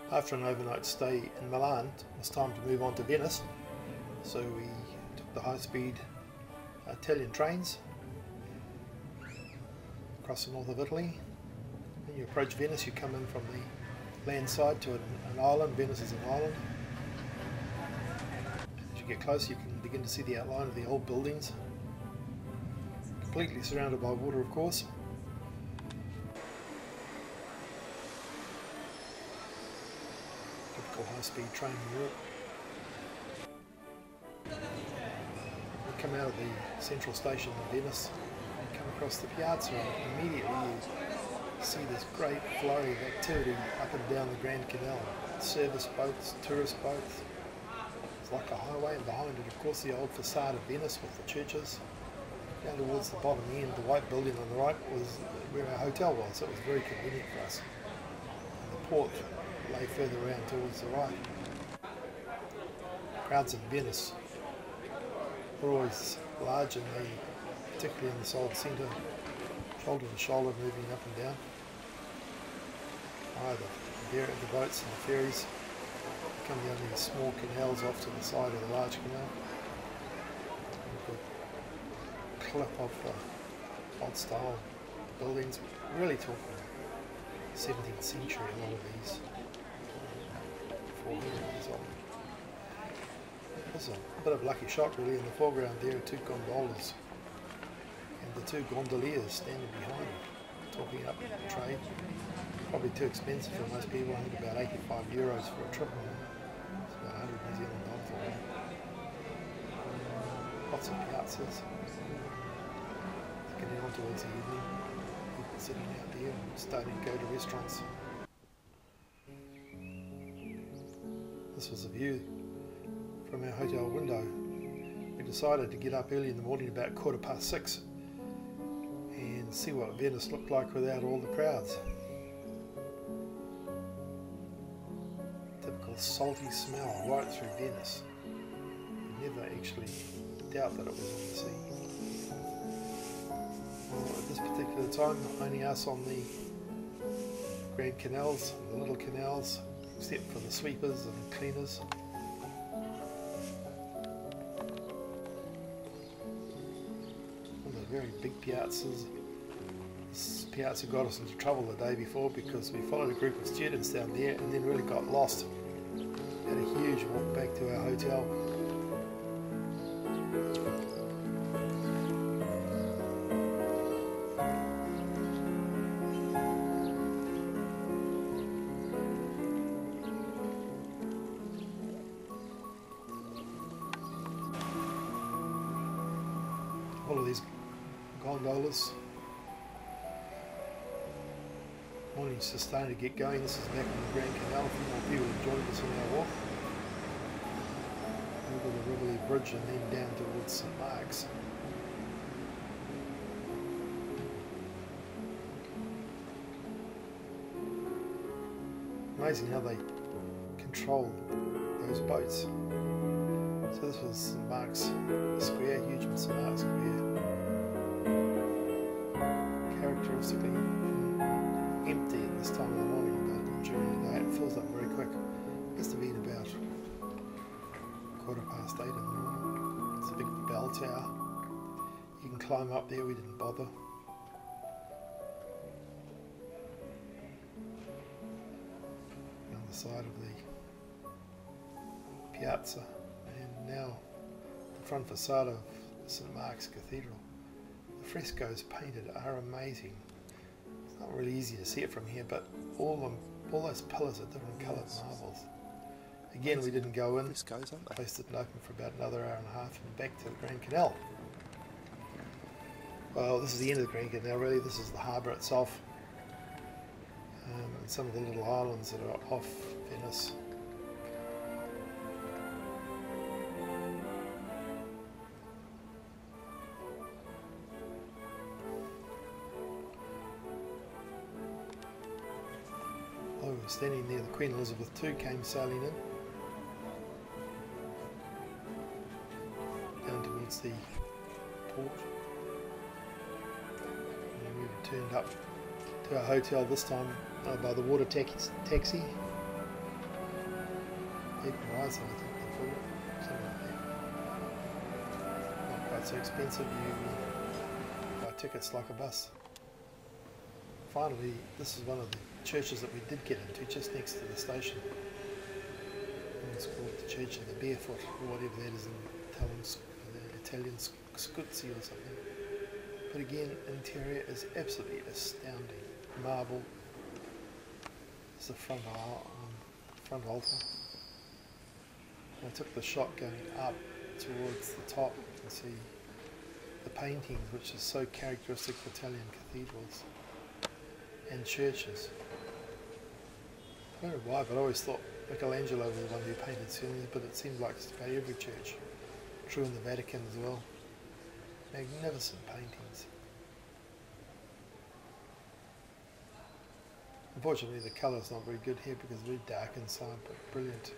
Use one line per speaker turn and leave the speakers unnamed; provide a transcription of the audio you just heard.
After an overnight stay in Milan, it was time to move on to Venice, so we took the high-speed Italian trains across the north of Italy. When you approach Venice, you come in from the land side to an island. Venice is an island. As you get closer, you can begin to see the outline of the old buildings, completely surrounded by water, of course. Typical high-speed train in Europe. You come out of the central station in Venice and come across the piazza, and immediately you see this great flurry of activity up and down the Grand Canal. Service boats, tourist boats. It's like a highway, and behind it, of course, the old facade of Venice with the churches. Down towards the bottom end, the white building on the right was where our hotel was, so it was very convenient for us. And the port lay further around towards the right. Crowds in Venice were always large, and they, particularly in the Soul Centre, shoulder to shoulder, moving up and down. The boats and the ferries come down these small canals off to the side of the large canal. Clip of old style buildings, really talking 17th century, a lot of these, 400 years old. There's a bit of lucky shot really in the foreground there, two gondolas and the two gondoliers standing behind talking up trade. Probably too expensive for most people. I think about €85 for a trip. It's about 100 New Zealand dollars a week. Lots of piazzas. Getting on towards the evening, people sitting out there and starting to go to restaurants. This was a view from our hotel window. We decided to get up early in the morning, about 6:15, and see what Venice looked like without all the crowds. Typical salty smell right through Venice. You never actually doubt that it was on the sea. Well, at this particular time, only us on the Grand Canals, the little canals, except for the sweepers and cleaners. One of the very big piazzas. This piazza got us into trouble the day before because we followed a group of students down there and then really got lost. Had a huge walk back to our hotel. All of these gondolas. Morning's just starting to get going. This is back on the Grand Canal. A few more people have joined us on our walk. Over the Rivoli Bridge and then down towards St Mark's. Amazing how they control those boats. So this was St Mark's Square, huge St Mark's Square. Characteristically empty at this time of the morning, but during the day it fills up very quick. It must have been about 8:15 in the morning. It's a big bell tower. You can climb up there, we didn't bother. On the side of the piazza, and now the front facade of St Mark's Cathedral. The frescoes painted are amazing. It's not really easy to see it from here, but all those pillars are different coloured marbles. Again, we didn't go in. The place didn't open for about another hour and a half, and back to the Grand Canal. Well, this is the end of the Grand Canal really. This is the harbour itself, and some of the little islands that are off Venice. Oh, we were standing near the Queen Elizabeth II came sailing in. Down towards the port. And we turned up to our hotel this time by the water taxi. equalizer, I think they call it, something like that. Not quite so expensive, you buy tickets like a bus. Finally, this is one of the churches that we did get into, just next to the station. And it's called the Church of the Barefoot, or whatever that is in Italian Scuzzi or something. But again, interior is absolutely astounding. Marble is the front altar. I took the shot going up towards the top and see the paintings, which is so characteristic of Italian cathedrals and churches. I don't know why, but I always thought Michelangelo was the one who painted ceilings, but it seems like it's about every church. True in the Vatican as well. Magnificent paintings. Unfortunately the colour's not very good here because it's very dark inside, but brilliant.